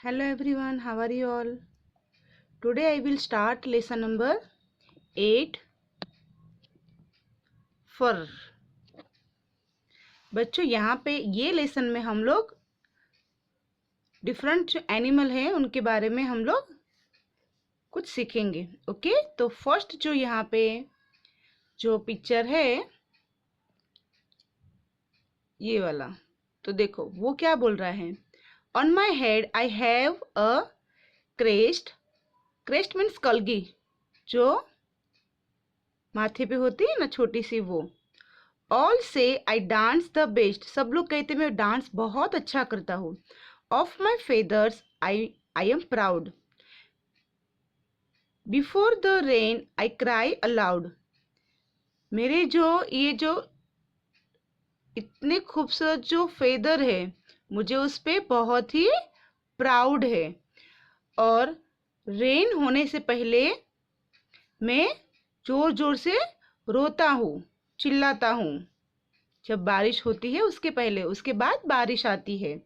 Hello everyone, how are you all? Today I will start lesson number 8 फर। बच्चों यहाँ पे ये लेसन में हम लोग डिफरेंट एनिमल हैं उनके बारे में हम लोग कुछ सीखेंगे। ओके, तो फर्स्ट जो यहाँ पे जो पिक्चर है ये वाला, तो देखो वो क्या बोल रहा है। On my head I have a crest. Crest means कलगी, जो माथे पे होती है ना छोटी सी वो। ऑल से आई डांस द बेस्ट। सब लोग कहते मैं डांस बहुत अच्छा करता हूँ। Of my feathers I am proud. Before the rain I cry allowed. मेरे जो इतने खूबसूरत जो फेदर है मुझे उस पे बहुत ही प्राउड है। और रेन होने से पहले मैं जोर जोर से रोता हूँ, चिल्लाता हूँ। जब बारिश होती है उसके पहले, उसके बाद बारिश आती है।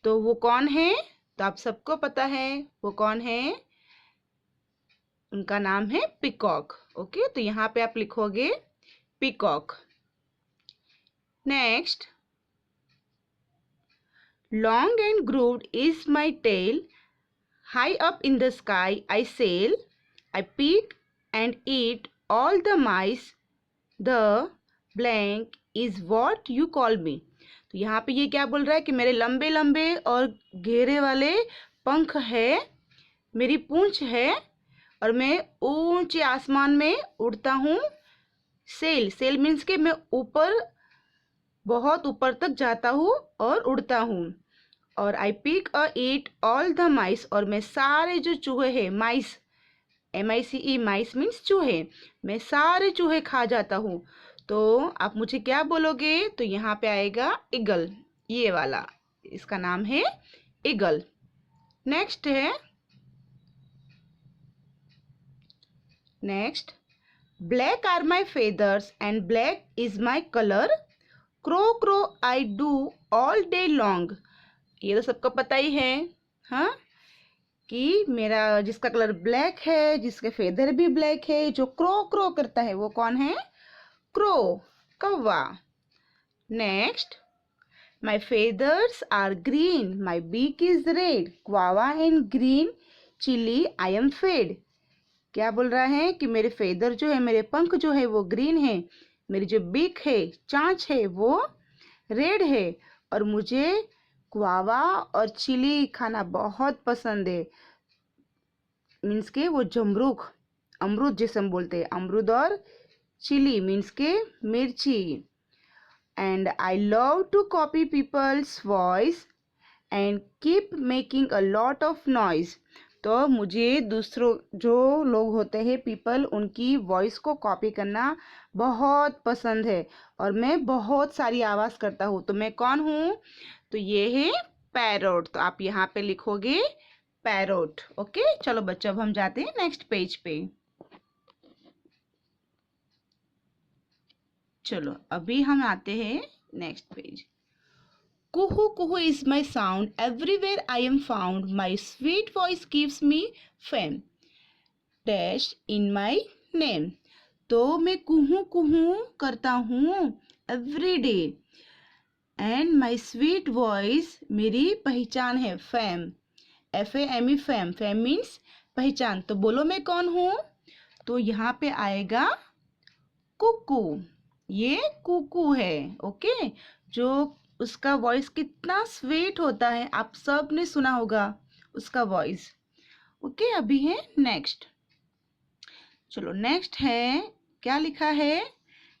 तो वो कौन है? तो आप सबको पता है वो कौन है। उनका नाम है पीकॉक। ओके, तो यहाँ पे आप लिखोगे peacock. Next, long and grooved is my tail, high up in the sky I sail, I peek and eat all the mice, the blank is what you call me. तो यहाँ पे ये क्या बोल रहा है कि मेरे लंबे लंबे और घेरे वाले पंख है, मेरी पूंछ है और मैं ऊंचे आसमान में उड़ता हूँ। सेल, सेल मीन्स के मैं ऊपर, बहुत ऊपर तक जाता हूँ और उड़ता हूँ। और I pick a eat all the mice, और मैं सारे जो चूहे हैं, माइस MICE, माइस मीन्स चूहे, मैं सारे चूहे खा जाता हूँ। तो आप मुझे क्या बोलोगे? तो यहाँ पे आएगा ईगल, ये वाला, इसका नाम है ईगल। नेक्स्ट है, next, black are my feathers and black is my colour, crow crow I do all day long. ये तो सबको पता ही है, हाँ, कि मेरा जिसका कलर ब्लैक है, जिसके फेदर भी ब्लैक है, जो क्रो क्रो करता है वो कौन है? क्रो, कौवा। Next, my feathers are green, my beak is red, guava and green chilli I am fed. क्या बोल रहा है कि मेरे फेदर जो है, मेरे पंख जो है वो ग्रीन है, मेरी जो बीक है, चांच है, वो रेड है, और मुझे गुआवा और चिली खाना बहुत पसंद है। मीन्स के वो जमरूख, अमरूद जैसे हम बोलते हैं, अमरूद, और चिली मीन्स के मिर्ची। And I love to copy people's voice and keep making a lot of noise. तो मुझे दूसरों जो लोग होते हैं पीपल, उनकी वॉइस को कॉपी करना बहुत पसंद है और मैं बहुत सारी आवाज़ करता हूँ। तो मैं कौन हूँ? तो ये है पैरोट। तो आप यहाँ पे लिखोगे पैरोट। ओके, चलो बच्चों, अब हम जाते हैं नेक्स्ट पेज पे। चलो अभी हम आते हैं next page. Kuhu kuhu is my sound, everywhere I am found, my sweet voice gives me fame, dash in my name। तो मैं कुहू कुहू करता हूँ every day, and my sweet voice मेरी पहचान है, fam, FAME, fam, fam means पहचान। तो बोलो मैं कौन हूँ? तो यहाँ पे आएगा कुकू, ये कुकू है। ओके, जो उसका वॉइस कितना स्वीट होता है, आप सब ने सुना होगा उसका वॉइस। ओके, अभी है नेक्स्ट। चलो नेक्स्ट है, क्या लिखा है?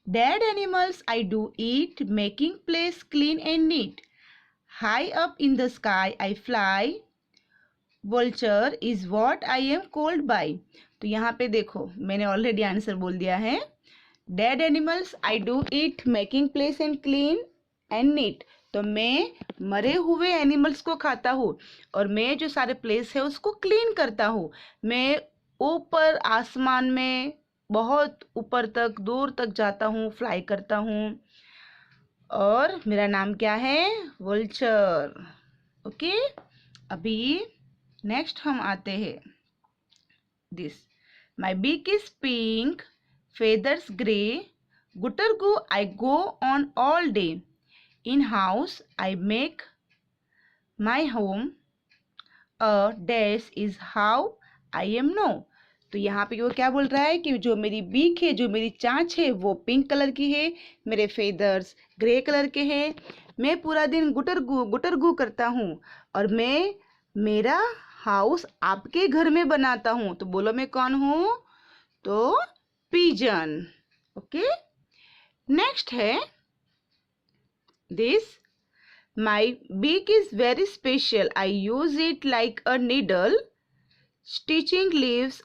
Dead animals I do eat, making place clean and neat, high up in the sky I fly, vulture is what I am called by. तो यहाँ पे देखो मैंने ऑलरेडी आंसर बोल दिया है। Dead animals I do eat, making place and clean and neat. तो मैं मरे हुए एनिमल्स को खाता हूँ और मैं जो सारे प्लेस है उसको क्लीन करता हूँ। मैं ऊपर आसमान में बहुत ऊपर तक, दूर तक जाता हूँ, फ्लाई करता हूँ, और मेरा नाम क्या है? वल्चर। ओके, अभी नेक्स्ट हम आते हैं this, my beak is pink, feathers grey, Gutargu I go on all day. In house I make my home, a dash is how I am know. तो यहाँ पे वो क्या बोल रहा है कि जो मेरी बीक है, जो मेरी चाँच है वो पिंक कलर की है, मेरे फेदर्स ग्रे कलर के हैं, मैं पूरा दिन गुटरगू गुटरगू करता हूँ और मैं मेरा हाउस आपके घर में बनाता हूँ। तो बोलो मैं कौन हूँ? तो पिजन। ओके, नेक्स्ट है this, my beak is very special, I use it like a needle, stitching leaves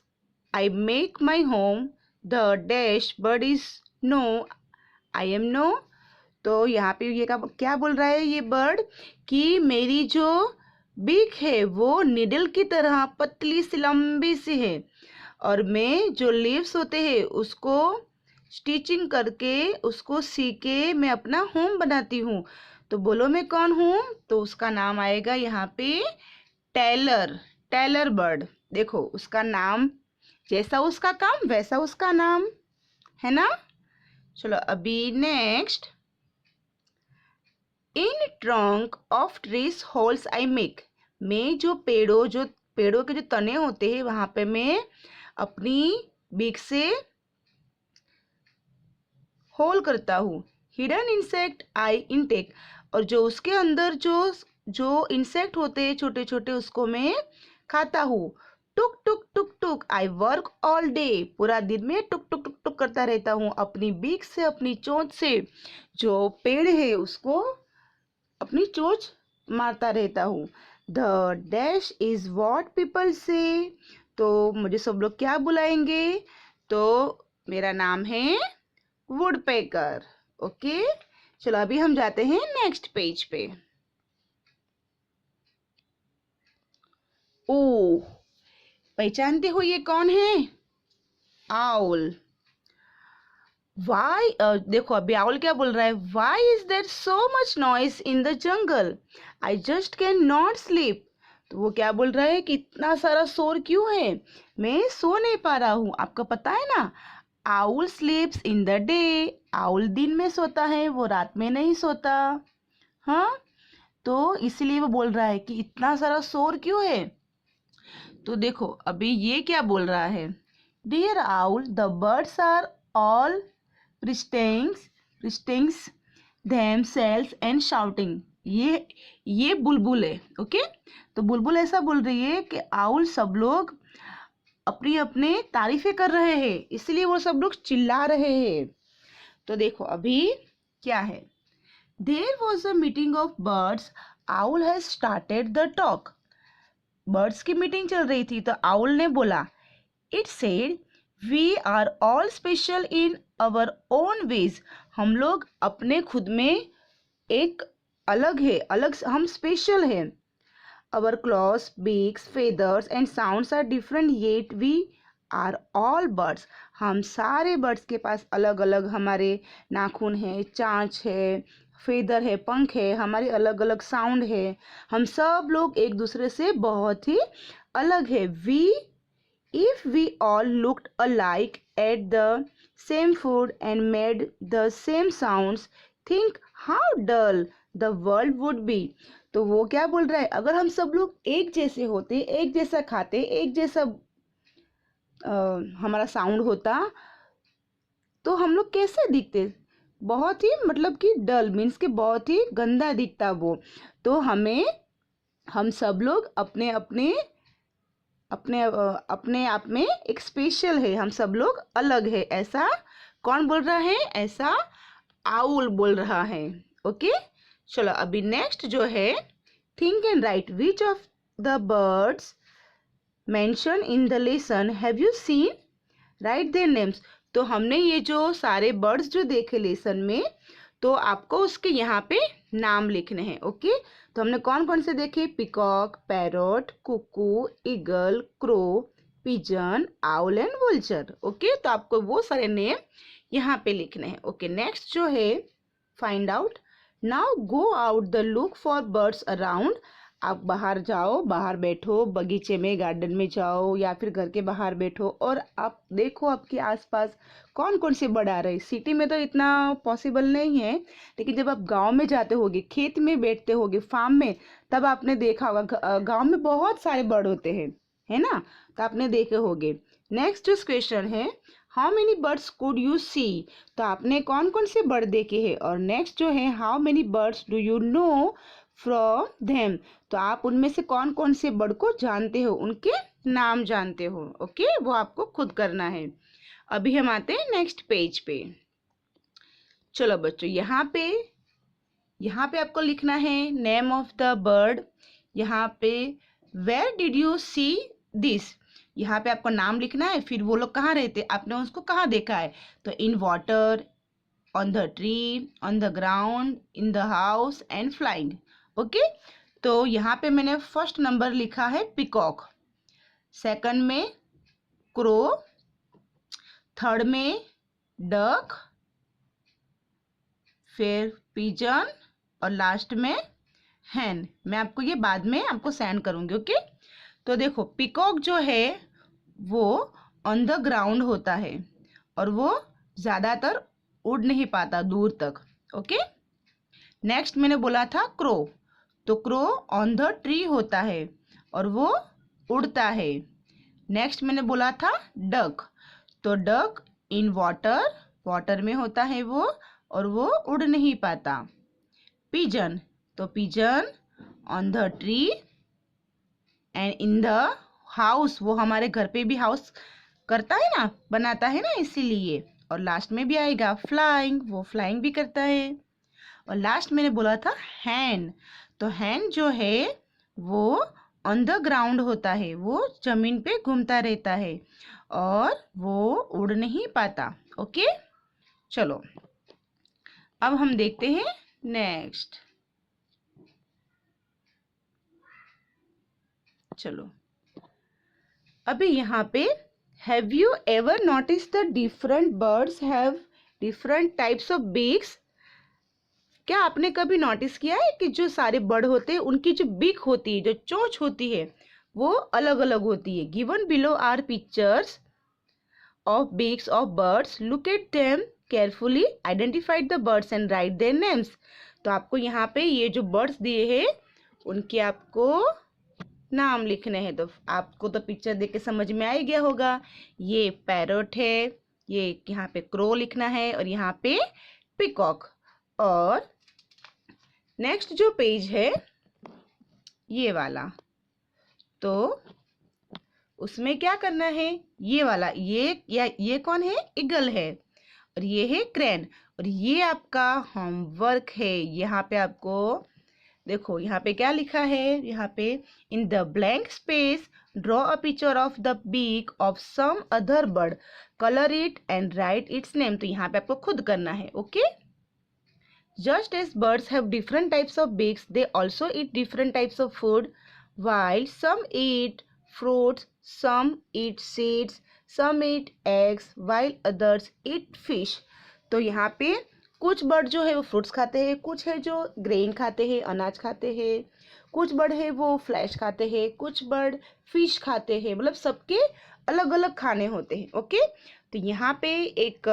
I make my home, the dash bird is no, I am no. तो यहाँ पे ये क्या बोल रहा है ये बर्ड कि मेरी जो बीक है वो निडल की तरह पतली सी लंबी सी है और मैं जो लीव्स होते हैं उसको स्टिचिंग करके उसको सी के मैं अपना होम बनाती हूँ। तो बोलो मैं कौन हूँ? तो उसका नाम आएगा यहाँ पे टेलर, टेलर बर्ड। देखो उसका नाम, जैसा उसका काम वैसा उसका नाम है ना। चलो अभी next, in trunk of trees holes I make, मैं जो पेड़ों के जो तने होते हैं वहां पे मैं अपनी बीक से होल करता हूँ। हिडन इंसेक्ट आई इनटेक, और जो उसके अंदर जो इंसेक्ट होते हैं छोटे छोटे उसको मैं खाता हूँ। टुक टुक टुक टुक आई वर्क ऑल डे, पूरा दिन में टुक टुक टुक टुक करता रहता हूँ अपनी बीक से, अपनी चोंच से जो पेड़ है उसको अपनी चोंच मारता रहता हूँ। The dash is what people से, तो मुझे सब लोग क्या बुलाएंगे? तो मेरा नाम है वुडपेकर। ओके, चलो अभी हम जाते हैं नेक्स्ट पेज पे। ओ, पहचानते हो ये कौन है? आउल। वाई, देखो अभी आउल क्या बोल रहा है, why is there so much noise in the jungle, I just can not sleep. तो वो क्या बोल रहा है कि इतना सारा शोर क्यों है, मैं सो नहीं पा रहा हूँ। आपको पता है ना, owl स्लीप्स in the day, owl दिन में सोता है, वो रात में नहीं सोता। हाँ, तो इसलिए वो बोल रहा है कि इतना सारा शोर क्यों है। तो देखो अभी ये क्या बोल रहा है, dear owl the birds are all preening themselves and shouting, ये बुलबुल है। ओके, तो बुलबुल ऐसा बोल रही है कि आउल सब लोग अपनी अपने तारीफें कर रहे हैं, इसलिए वो सब लोग चिल्ला रहे हैं। तो देखो अभी क्या है, there was a meeting of birds, owl has started the talk. Birds की मीटिंग चल रही थी तो आउल ने बोला, it said we are all special in our own ways, हम लोग अपने खुद में एक अलग है, अलग हम स्पेशल है। Our claws beaks feathers and sounds are different yet we are all birds, हम सारे बर्ड्स के पास अलग अलग हमारे नाखून है, चांच है, फेदर है, पंख है, हमारे अलग अलग साउंड है, हम सब लोग एक दूसरे से बहुत ही अलग है। We If we all looked alike, ate the same food and made the same sounds, think how dull the world would be. तो वो क्या बोल रहा है, अगर हम सब लोग एक जैसे होते, एक जैसा खाते, एक जैसा हमारा साउंड होता तो हम लोग कैसे दिखते, बहुत ही मतलब कि डल मीन्स कि बहुत ही गंदा दिखता वो। तो हम सब लोग अपने अपने अपने अपने आप में एक स्पेशल है, हम सब लोग अलग है। ऐसा कौन बोल रहा है? ऐसा आउल बोल रहा है। ओके, चलो अभी नेक्स्ट जो है, think and right which of the birds mention in the lesson have you seen, right their names. तो हमने ये जो सारे बर्ड्स जो देखे लेसन में, तो आपको उसके यहाँ पे नाम लिखने हैं। ओके, तो हमने कौन कौन से देखे, peacock, parrot, cuckoo, eagle, crow, pigeon, owl and vulture. Okay, तो आपको वो सारे नेम यहाँ पे लिखने हैं। ओके, नेक्स्ट जो है, find out, now go out the look for birds around, आप बाहर जाओ, बाहर बैठो, बगीचे में, गार्डन में जाओ या फिर घर के बाहर बैठो और आप देखो आपके आसपास कौन कौन से बर्ड आ रहे हैं। सिटी में तो इतना पॉसिबल नहीं है, लेकिन जब आप गांव में जाते होगे, खेत में बैठते होगे, फार्म में, तब आपने देखा होगा गांव में बहुत सारे बर्ड होते हैं, है ना? तो आपने देखे होंगे। नेक्स्ट क्वेश्चन है, how many birds could you see? तो आपने कौन कौन से बर्ड देखे हैं। और नेक्स्ट जो है, how many birds do you know from them? तो आप उनमें से कौन कौन से बर्ड को जानते हो, उनके नाम जानते हो। ओके, वो आपको खुद करना है। अभी हम आते हैं नेक्स्ट पेज पे। चलो बच्चों, यहाँ पे आपको लिखना है नेम ऑफ द बर्ड। यहाँ पे where did you see this? यहाँ पे आपको नाम लिखना है, फिर वो लोग कहाँ रहते, आपने उसको कहाँ देखा है। तो in water, on the tree, on the ground, in the house and flying. Okay, तो यहाँ पे मैंने फर्स्ट नंबर लिखा है पिकॉक, सेकंड में क्रो, थर्ड में डक, फिर पिजन और लास्ट में हैन। मैं आपको ये बाद में आपको सेंड करूंगी। ओके, तो देखो पिकॉक जो है वो ऑन द ग्राउंड होता है और वो ज़्यादातर उड़ नहीं पाता दूर तक। ओके, नेक्स्ट मैंने बोला था क्रो, तो क्रो ऑन द ट्री होता है और वो उड़ता है। नेक्स्ट मैंने बोला था डक, तो डक इन वाटर, वाटर में होता है वो और वो उड़ नहीं पाता। पिजन, तो pigeon on the tree and in the house, वो हमारे घर पे भी हाउस करता है ना, बनाता है ना, इसीलिए। और लास्ट में भी आएगा फ्लाइंग, वो फ्लाइंग भी करता है। और लास्ट मैंने बोला था हैन, तो हैन जो है वो ऑन द ग्राउंड होता है, वो जमीन पे घूमता रहता है और वो उड़ नहीं पाता। ओके, चलो अब हम देखते हैं नेक्स्ट। चलो अभी यहाँ पे, have you ever notice the different birds have different types of beaks? क्या आपने कभी नोटिस किया है कि जो सारे बर्ड होते हैं उनकी जो बीक होती है, जो चोंच होती है, वो अलग अलग होती है। Given below are pictures of beaks of birds. Look at them carefully. Identify the birds and write their names. तो आपको यहाँ पे ये जो बर्ड्स दिए हैं उनके आपको नाम लिखने हैं। तो आपको तो पिक्चर देख के समझ में आ ही गया होगा। ये पैरोट है, ये यहाँ पे क्रो लिखना है और यहाँ पे पिकॉक। और नेक्स्ट जो पेज है ये वाला, तो उसमें क्या करना है, ये वाला, ये कौन है, ईगल है और ये है क्रेन। और ये आपका होमवर्क है। यहाँ पे आपको देखो, यहाँ पे क्या लिखा है, यहाँ पे in the blank space draw a picture of the beak of some other bird, colour it and write its name. तो यहाँ पे आपको खुद करना है। Okay, just as birds have different types of beaks, they also eat different types of food, while some eat fruits, some eat seeds, some eat eggs, while others eat fish. तो यहाँ पे कुछ बर्ड जो है वो fruits खाते हैं, कुछ है जो ग्रेन खाते हैं, अनाज खाते हैं, कुछ बर्ड है वो फ्लैश खाते हैं, कुछ बर्ड फिश खाते हैं। मतलब सबके अलग अलग खाने होते हैं। ओके, तो यहाँ पे एक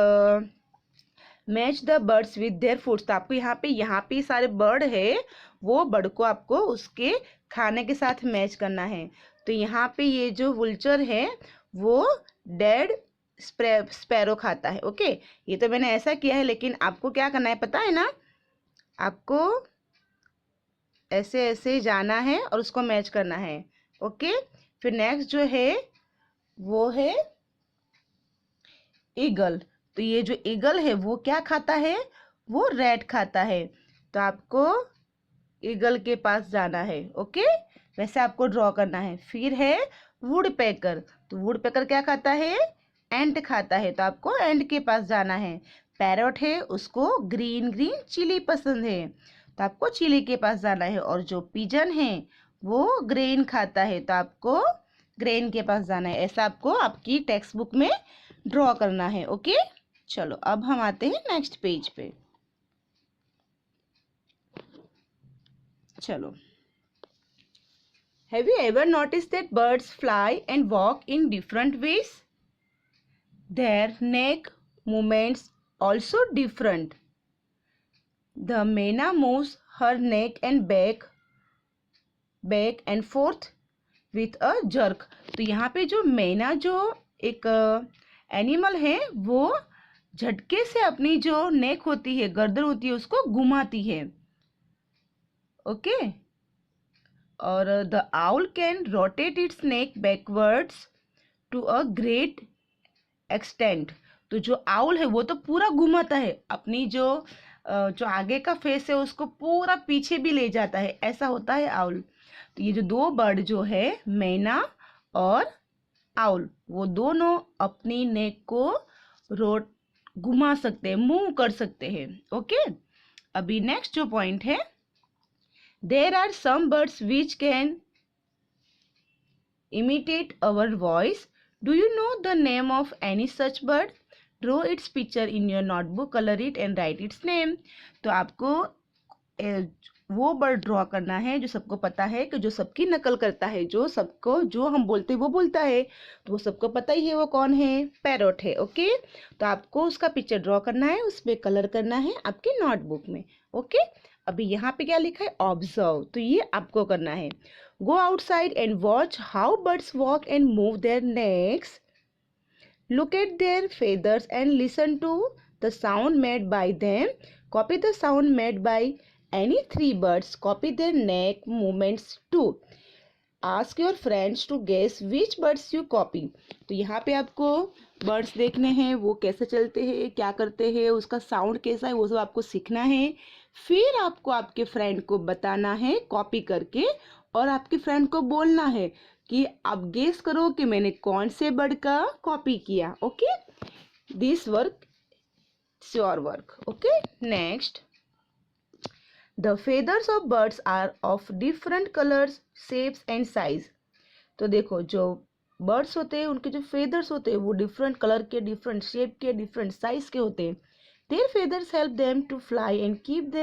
match the birds with their foods, तो आपको यहाँ पे सारे बर्ड है, वो बर्ड को आपको उसके खाने के साथ मैच करना है। तो यहाँ पे ये जो वुल्चर है वो डेड स्पैरो खाता है। ओके, ये तो मैंने ऐसा किया है, लेकिन आपको क्या करना है पता है ना, आपको ऐसे ऐसे जाना है और उसको मैच करना है। ओके, फिर नेक्स्ट जो है वो है ईगल। तो ये जो ईगल है वो क्या खाता है, वो रैट खाता है। तो आपको ईगल के पास जाना है। ओके, वैसे आपको ड्रॉ करना है। फिर है वुड पैकर, तो वुड पैकर क्या खाता है, एंट खाता है, तो आपको एंट के पास जाना है। पैरोट है, उसको ग्रीन ग्रीन चिली पसंद है, तो आपको चिली के पास जाना है। और जो पिजन है वो ग्रेन खाता है, तो आपको ग्रेन के पास जाना है। ऐसा आपको आपकी टेक्स्ट बुक में ड्रॉ करना है। ओके, चलो अब हम आते हैं नेक्स्ट पेज पे। चलो Have you ever noticed that birds fly and walk in different ways? Their neck movements also different. The मैना moves her neck and back and forth with a jerk. तो यहाँ पे जो मैना जो एक एनिमल है वो झटके से अपनी जो नेक होती है, गर्दन होती है, उसको घुमाती है. ओके. और the owl can rotate its neck backwards to a great extent. तो जो आउल है वो तो पूरा घुमाता है, अपनी जो आगे का फेस है उसको पूरा पीछे भी ले जाता है. ऐसा होता है आउल. तो ये जो दो बर्ड जो है मैना और आउल, वो दोनों अपनी नेक को घुमा सकते हैं, मूव कर सकते हैं. ओके. अभी नेक्स्ट जो पॉइंट है, there are some birds which can imitate our voice. Do you know the name of any such bird? Draw its picture in your notebook, color it and write its name. तो आपको वो bird draw करना है जो सबको पता है कि जो सबकी नकल करता है, जो सबको जो हम बोलते हैं वो बोलता है. तो वो सबको पता ही है वो कौन है, पैरोट है. ओके. तो आपको उसका पिक्चर ड्रॉ करना है, उस पर कलर करना है आपके नोटबुक में. ओके. अभी यहाँ पे क्या लिखा है, ऑब्जर्व. तो ये आपको करना है. Go outside and watch how birds walk and move their necks. Look at their feathers and listen to the sound made by them. Copy the sound made by any three birds. Copy their neck movements too. Ask your friends to guess which birds you copy. तो यहाँ पे आपको birds देखने हैं, वो कैसे चलते हैं, क्या करते हैं, उसका साउंड कैसा है, वो सब आपको सीखना है. फिर आपको आपके फ्रेंड को बताना है कॉपी करके, और आपके फ्रेंड को बोलना है कि आप गेस करो कि मैंने कौन से बर्ड का कॉपी किया. Okay. This work it's your work. Okay. Next, the feathers of birds are of different colours, shapes and size. तो देखो जो बर्ड्स होते हैं उनके जो फेदर्स होते हैं वो डिफरेंट कलर के, डिफरेंट शेप के, डिफरेंट साइज के होते हैं. Their feathers help them to fly and keep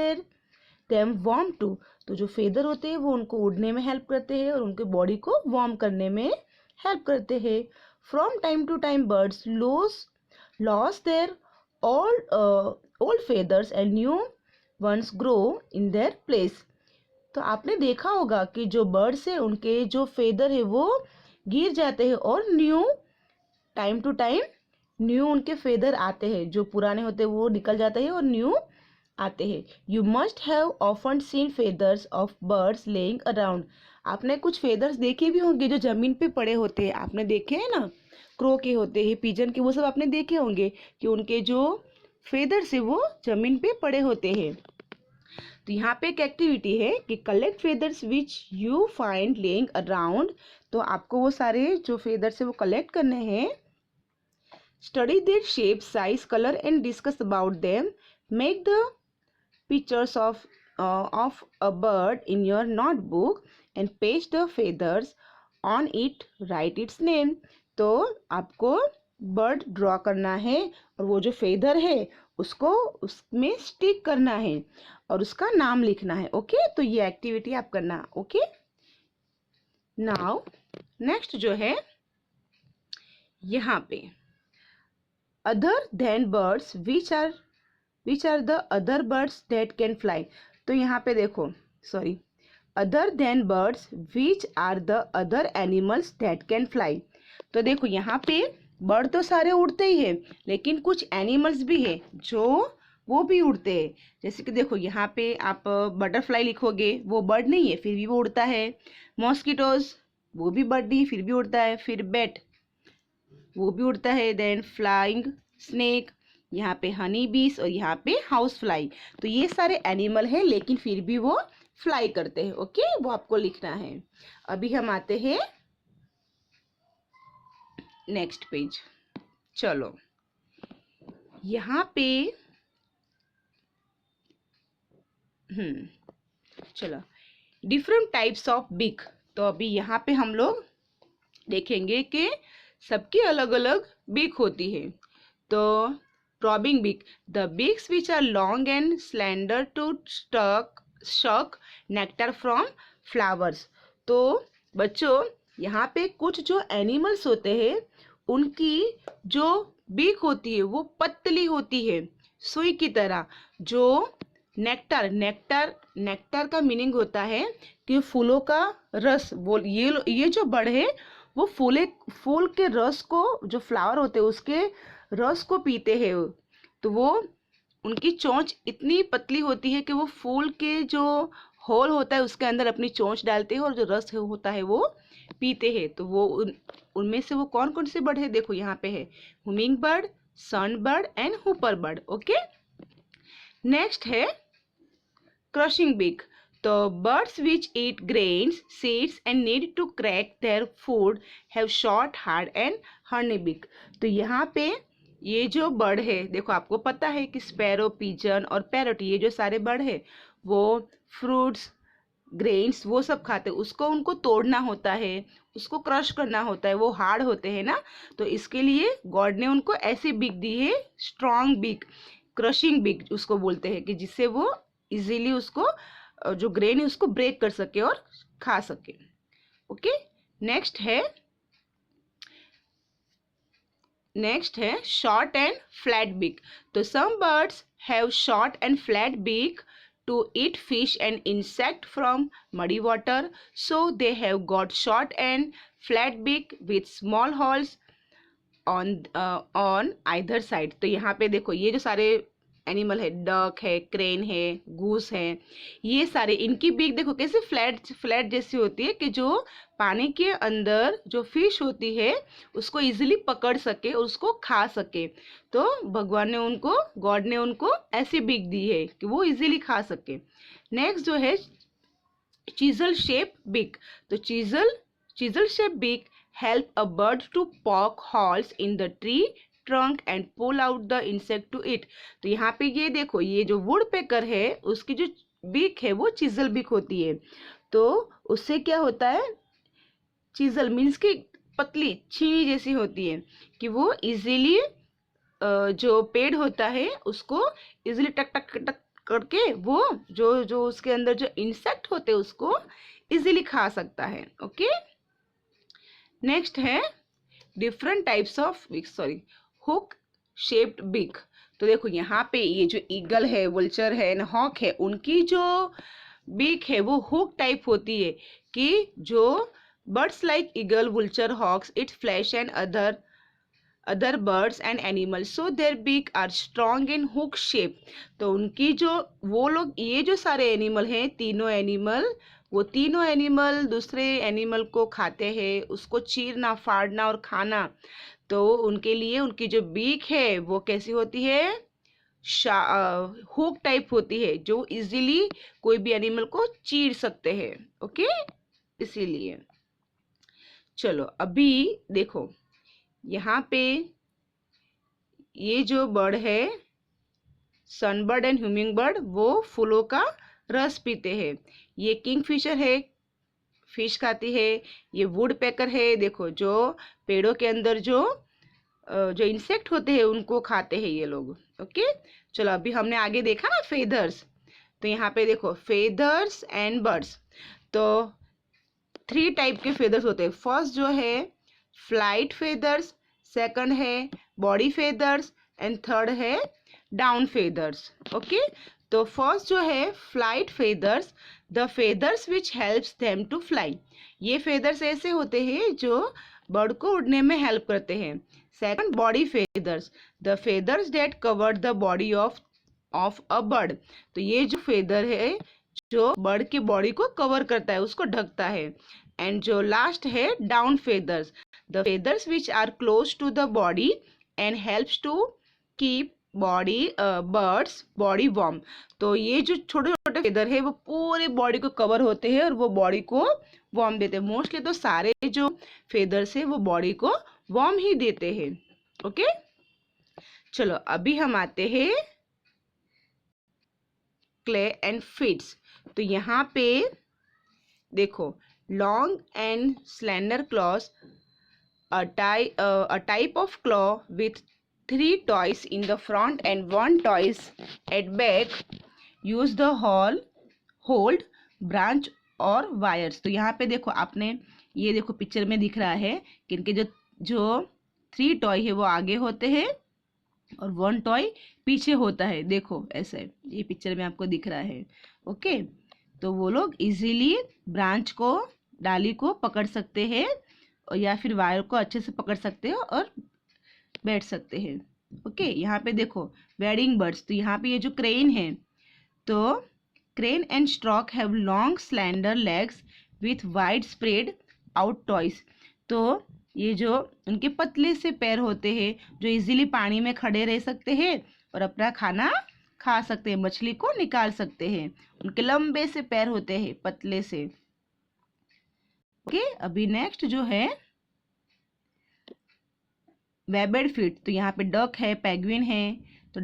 them warm too. तो जो फेदर होते हैं वो उनको उड़ने में हेल्प करते हैं और उनके बॉडी को वार्म करने में हेल्प करते हैं. From time to time birds loss their old feathers and new ones grow in their place. तो आपने देखा होगा कि जो बर्ड्स है उनके जो फेदर है वो गिर जाते हैं और टाइम टू टाइम न्यू उनके फेदर आते हैं. जो पुराने होते हैं वो निकल जाते हैं और न्यू आते हैं. You must have often seen feathers of birds laying around. आपने कुछ फेदर्स देखे भी होंगे जो जमीन पे पड़े होते हैं. आपने देखे हैं ना, क्रो के होते हैं, पिजन के, वो सब आपने देखे होंगे कि उनके जो फेदर्स है वो जमीन पे पड़े होते हैं. तो यहाँ पे एक एक्टिविटी है कि collect feathers which you find laying around. तो आपको वो सारे जो फेदर्स है वो कलेक्ट करने हैं. Study their shape, size, colour and discuss about them. Make the pictures of a bird in your notebook and paste the feathers on it. Write its name. तो आपको बर्ड ड्रॉ करना है और वो जो फेदर है उसको उसमें स्टिक करना है और उसका नाम लिखना है. ओके. तो ये एक्टिविटी आप करना. ओके. नाउ नेक्स्ट जो है यहाँ पे, other than birds which are the other birds that can fly. तो यहाँ पे देखो, sorry, other than birds which are the other animals that can fly. तो देखो यहाँ पे बर्ड तो सारे उड़ते ही हैं, लेकिन कुछ एनिमल्स भी हैं जो वो भी उड़ते हैं. जैसे कि देखो यहाँ पे आप बटरफ्लाई लिखोगे, वो बर्ड नहीं है फिर भी वो उड़ता है. मॉस्किटोज, वो भी बर्ड नहीं फिर भी उड़ता है. फिर बैट, वो भी उड़ता है. देन फ्लाइंग स्नेक, यहाँ पे हनी बीस और यहाँ पे हाउस फ्लाई. तो ये सारे एनिमल हैं लेकिन फिर भी वो फ्लाई करते हैं. ओके. वो आपको लिखना है. अभी हम आते हैं नेक्स्ट पेज. चलो यहाँ पे चलो, डिफरेंट टाइप्स ऑफ बिक. तो अभी यहाँ पे हम लोग देखेंगे कि सबकी अलग अलग बिक होती है. तो probing beak, the beaks which are long and slender to suck nectar from flowers. तो बच्चों यहाँ पे कुछ जो एनिमल्स होते हैं उनकी जो बीक होती है वो पतली होती है सुई की तरह। जो नेक्टर नेक्टर नेक्टर का मीनिंग होता है कि फूलों का रस। बोल ये जो बर्ड है वो फूल के रस को, जो फ्लावर होते हैं उसके रस को पीते हैं। तो वो उनकी चोंच इतनी पतली होती है कि वो फूल के जो होल होता है उसके अंदर अपनी चोंच डालते हैं और जो रस होता है वो पीते हैं। तो वो उनमें से वो कौन कौन से बर्ड है, देखो यहाँ पे है hummingbird, sunbird and hoopoe bird. Okay, next है क्रशिंग बीक। तो birds which eat grains, seeds and need to crack their food have short, hard and horny beak। तो यहाँ पे ये जो बर्ड है, देखो आपको पता है कि स्पैरो, पिजन और पैरट, ये जो सारे बर्ड है वो फ्रूट्स, ग्रेन्स वो सब खाते हैं। उसको उनको तोड़ना होता है, उसको क्रश करना होता है, वो हार्ड होते हैं ना। तो इसके लिए गॉड ने उनको ऐसी बीक दी है, स्ट्रॉन्ग बीक, क्रशिंग बीक उसको बोलते हैं, कि जिससे वो इजीली उसको जो ग्रेन है उसको ब्रेक कर सके और खा सके। ओके, नेक्स्ट है शॉर्ट एंड फ्लैट बीक। तो some birds have short and flat beak to eat fish and insect from muddy water, so they have got short and flat beak with small holes on either side। तो यहाँ पे देखो ये जो सारे animal है, duck है, crane है, गूस है, ये सारे इनकी बीक देखो कैसे फ्लैट फ्लैट जैसी होती है, कि जो पानी के अंदर जो फिश होती है उसको इजीली पकड़ सके और उसको खा सके। तो भगवान ने उनको, गॉड ने उनको ऐसी बीक दी है कि वो इजीली खा सके। नेक्स्ट जो है चीजल शेप बीक। तो chisel shape beak help a bird to poke holes in the tree trunk and pull out the insect to eat। तो यहाँ पे ये देखो ये जो वुड पेकर है उसकी जो बीक है वो चीजल बीक होती है। तो उससे क्या होता है, चीजल मीन्स की पतली छीनी जैसी होती है, कि वो इजीली जो पेड़ होता है उसको इजीली टक टक टक करके वो जो जो उसके अंदर जो इंसेक्ट होते हैं उसको इजीली खा सकता है। ओके, नेक्स्ट है different types of beak, sorry hook shaped beak. तो देखो यहाँ पे ये जो ईगल है, वल्चर है ना, हॉक है, उनकी जो बीक है वो हुक टाइप होती है, कि जो birds like eagle, vulture, hawks eat flesh and other birds and animals, so their beak are strong in hook shape. तो उनकी जो वो लोग, ये जो सारे एनिमल हैं, वो तीनों एनिमल दूसरे एनिमल को खाते हैं, उसको चीरना, फाड़ना और खाना। तो उनके लिए उनकी जो बीक है वो कैसी होती है, हुक टाइप होती है, जो इजीली कोई भी एनिमल को चीर सकते हैं। ओके, इसीलिए चलो अभी देखो यहाँ पे ये जो बर्ड है सनबर्ड एंड ह्यूमिंग बर्ड, वो फूलों का रस पीते हैं। ये किंगफिशर है, फिश खाती है। ये वुड पेकर है, देखो जो पेड़ों के अंदर जो इंसेक्ट होते हैं उनको खाते हैं ये लोग। ओके, चलो अभी हमने आगे देखा ना फेदर्स। तो यहाँ पे देखो फेदर्स एंड बर्ड्स। तो 3 टाइप के फेदर्स होते हैं। फर्स्ट जो है फ्लाइट फेदर्स, सेकंड है बॉडी फेदर्स एंड थर्ड है डाउन फेदर्स। ओके, तो फर्स्ट जो है flight feathers, the feathers which helps them to fly. ये फेदर्स ऐसे होते हैं जो बर्ड को उड़ने में हेल्प करते हैं। Second body feathers, the feathers that cover the body of a bird. तो ये जो फेदर है जो बर्ड की बॉडी को कवर करता है, उसको ढकता है। एंड जो लास्ट है down feathers, the feathers which are close to the body and helps to keep birds body warm. तो ये जो छोटे छोटे फेदर है वो पूरे बॉडी को कवर होते हैं और वो बॉडी को वार्म देते हैं। मोस्टली तो सारे जो फेदर्स है वो बॉडी को वार्म ही देते हैं। ओके, चलो अभी हम आते हैं क्ले एंड फिट्स। तो यहाँ पे देखो long and slender clause, a type of claw with 3 toys in the front and 1 toys at back, use the hold branch और वायर्स। तो यहाँ पे देखो आपने ये देखो पिक्चर में दिख रहा है कि इनके जो जो 3 टॉय है वो आगे होते हैं और 1 टॉय पीछे होता है। देखो ऐसे ये पिक्चर में आपको दिख रहा है। ओके, तो वो लोग इजीली ब्रांच को, डाली को पकड़ सकते हैं और या फिर वायर को अच्छे से पकड़ सकते हैं और बैठ सकते हैं। ओके, यहाँ पे देखो वेडिंग बर्ड्स। तो यहाँ पे ये जो क्रेन है, तो crane and stroke have long slander legs with wide spread out toys. तो ये जो उनके पतले से पैर होते हैं जो इजीली पानी में खड़े रह सकते हैं और अपना खाना खा सकते हैं, मछली को निकाल सकते हैं। उनके लंबे से पैर होते हैं, पतले से। ओके, अभी नेक्स्ट जो है वेबेड फीट। तो यहाँ पे डक है, पेंगुइन है। तो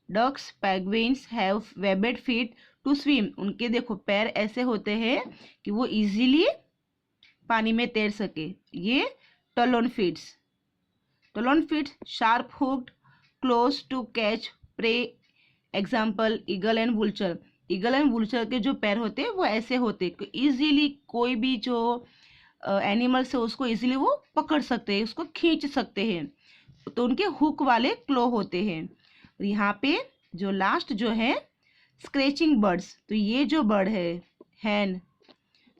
ducks penguins have webbed feet to swim. उनके देखो पैर ऐसे होते हैं कि वो इजीली पानी में तैर सके। ये talon feets sharp hooked claws to catch prey. Example eagle and vulture. Eagle and vulture के जो पैर होते हैं वो ऐसे होते हैं कि इजीली कोई भी जो एनिमल्स है उसको इजीली वो पकड़ सकते हैं, उसको खींच सकते हैं। तो उनके हुक वाले क्लो होते हैं। और यहाँ पे जो लास्ट जो है स्क्रेचिंग बर्ड्स। तो ये जो बर्ड है हैन,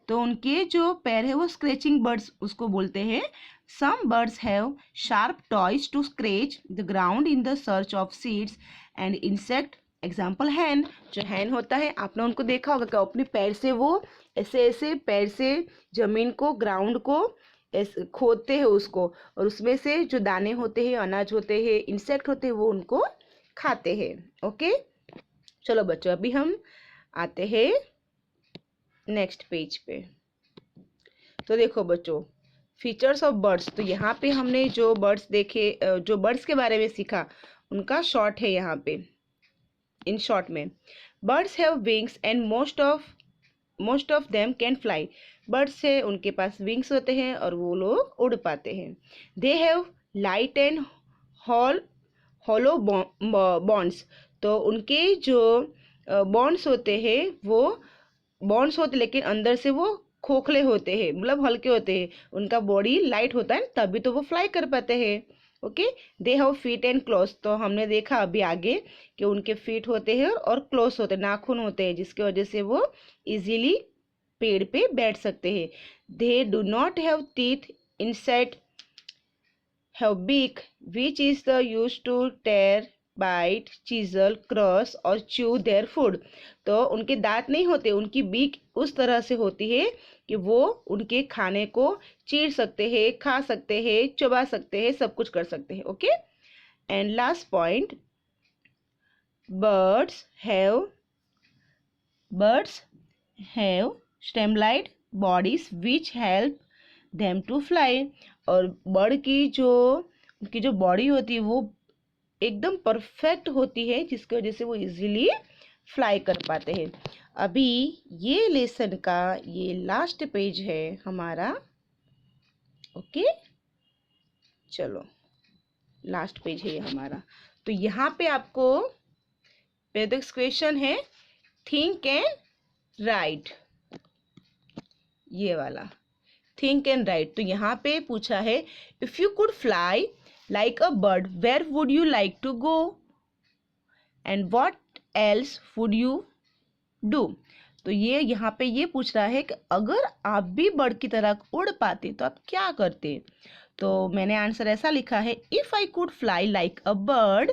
तो उनके जो पैर है वो स्क्रेचिंग बर्ड्स उसको बोलते हैं। Some birds have sharp toes to scratch the ground in the search of seeds and insect. Example hen. जो हैन होता है आपने उनको देखा होगा कि अपने पैर से वो ऐसे ऐसे पैर से जमीन को, ग्राउंड को ऐसे खोदते हैं उसको, और उसमें से जो दाने होते हैं, अनाज होते हैं, इंसेक्ट होते हैं, वो उनको खाते हैं। ओके, चलो बच्चों अभी हम आते हैं नेक्स्ट पेज पे। तो देखो बच्चों फीचर्स ऑफ बर्ड्स। तो यहाँ पे हमने जो बर्ड्स देखे, जो बर्ड्स के बारे में सीखा उनका शॉर्ट है यहाँ पे। इन शॉर्ट में birds have wings and most of them can fly. Birds है उनके पास विंग्स होते हैं और वो लोग उड़ पाते हैं। They have light and hollow bonds. तो उनके जो बॉन्ड्स होते हैं वो बॉन्ड्स होते लेकिन अंदर से वो खोखले होते हैं, मतलब हल्के होते हैं। उनका बॉडी लाइट होता है तभी तो वो फ्लाई कर पाते हैं। Okay, they have feet and close. तो हमने देखा अभी आगे कि उनके फीट होते हैं और क्लोज होते हैं, नाखून होते हैं, जिसकी वजह से वो इजीली पेड़ पे बैठ सकते हैं। They do not have teeth, insect have beak which is the use to tear, bite, chisel, crush और च्यू देयर फूड। तो उनके दांत नहीं होते, उनकी बीक उस तरह से होती है कि वो उनके खाने को चीर सकते हैं, खा सकते हैं, चबा सकते हैं, सब कुछ कर सकते हैं। Okay, and last point, birds have streamlined bodies which help them to fly. और बर्ड की जो उनकी जो बॉडी होती है वो एकदम परफेक्ट होती है, जिसकी वजह से वो इजीली फ्लाई कर पाते हैं। अभी ये लेसन का ये लास्ट पेज है हमारा। ओके, चलो लास्ट पेज है ये हमारा। तो यहाँ पे आपको पेडिक्स क्वेश्चन है थिंक एंड राइट, ये वाला थिंक एंड राइट। तो यहाँ पे पूछा है if you could fly like a bird, where would you like to go and what else would you do? तो ये यहाँ पे ये पूछ रहा है कि अगर आप भी बर्ड की तरह उड़ पाते तो आप क्या करते। तो मैंने आंसर ऐसा लिखा है, if I could fly like a bird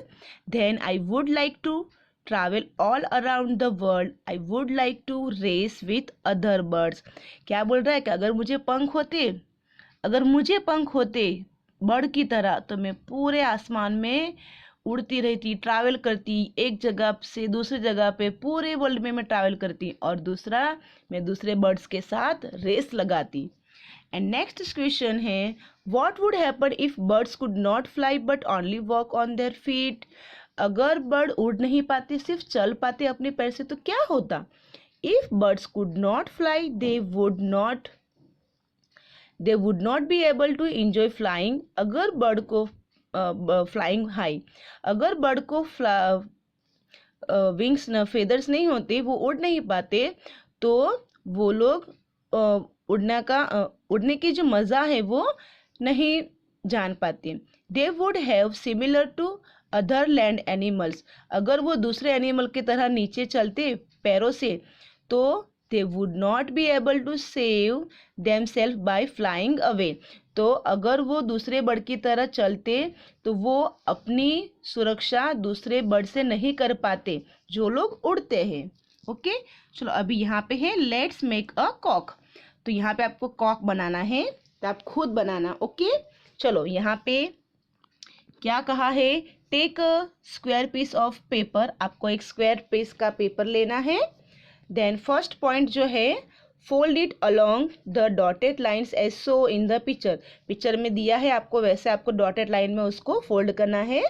then I would like to travel all around the world, I would like to race with other birds. क्या बोल रहा है कि अगर मुझे पंख होते बर्ड की तरह तो मैं पूरे आसमान में उड़ती रहती, ट्रैवल करती, एक जगह से दूसरी जगह पे पूरे वर्ल्ड में मैं ट्रैवल करती, और दूसरा मैं दूसरे बर्ड्स के साथ रेस लगाती। एंड नेक्स्ट क्वेश्चन है what would happen if birds could not fly but only walk on their feet. अगर बर्ड उड़ नहीं पाते, सिर्फ चल पाते अपने पैर से, तो क्या होता। If birds could not fly they would not be able to enjoy flying। अगर बर्ड को फ्लाइंग हाई, अगर बर्ड को विंग्स फेदर्स नहीं होते, वो उड़ नहीं पाते, तो वो लोग उड़ने की जो मज़ा है वो नहीं जान पाते। They would have similar to other land animals, अगर वो दूसरे एनिमल की तरह नीचे चलते पैरों से तो they would not be able to save themself by flying away, तो अगर वो दूसरे बर्ड की तरह चलते तो वो अपनी सुरक्षा दूसरे बर्ड से नहीं कर पाते जो लोग उड़ते हैं। ओके, चलो अभी यहाँ पे है लेट्स मेक अ कॉक। तो यहाँ पे आपको कॉक बनाना है तो आप खुद बनाना। ओके, चलो यहाँ पे क्या कहा है, take a square piece of paper, आपको एक स्क्वायर पीस का पेपर लेना है। देन फर्स्ट पॉइंट जो है, fold it along the dotted lines as so in the picture, picture में दिया है आपको वैसे आपको डॉटेड लाइन में उसको फोल्ड करना है।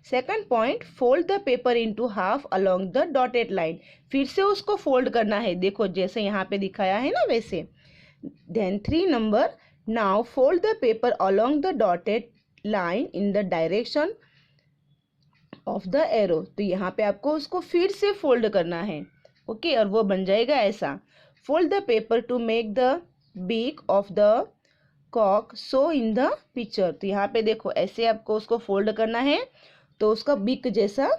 Second point, fold the paper into half along the dotted line, फिर से उसको फोल्ड करना है, देखो जैसे यहाँ पे दिखाया है ना वैसे। Then 3 number, now fold the paper along the dotted line in the direction of the arrow, तो यहाँ पे आपको उसको फिर से फोल्ड करना है। ओके, और वो बन जाएगा ऐसा। Fold the paper to make the beak of the cock so in the picture, तो यहाँ पे देखो ऐसे आपको उसको फोल्ड करना है तो उसका बीक जैसा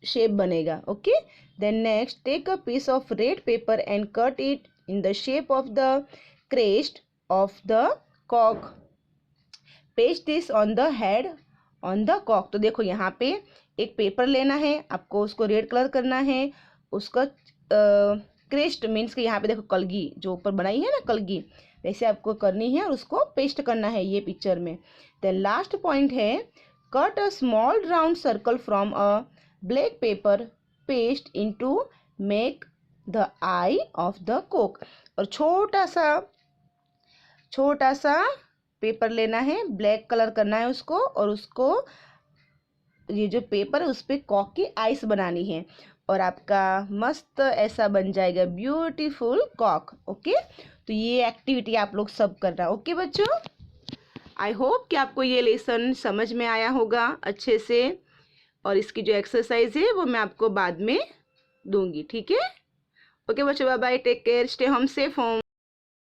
शेप बनेगा। Okay, then next, take a piece of red paper and cut it in the shape of the crest of the cock, paste this on the head on the cock, तो देखो यहाँ पे एक paper लेना है आपको, उसको रेड कलर करना है, उसका क्रेस्ट मीन्स कि यहाँ पे देखो कलगी जो ऊपर बनाई है ना कलगी, वैसे आपको करनी है और उसको पेस्ट करना है ये पिक्चर में। Then last point is, cut a small round circle from a black paper paste into make the eye of the cock, और छोटा सा पेपर लेना है, ब्लैक कलर करना है उसको, और उसको ये जो पेपर है उस पर कॉक की आइस बनानी है और आपका मस्त ऐसा बन जाएगा ब्यूटीफुल कॉक। ओके, तो ये एक्टिविटी आप लोग सब करना। ओके बच्चों, आई होप कि आपको ये लेसन समझ में आया होगा अच्छे से, और इसकी जो एक्सरसाइज है वो मैं आपको बाद में दूंगी। ठीक है, ओके बच्चों, bye bye, take care, stay home, safe home.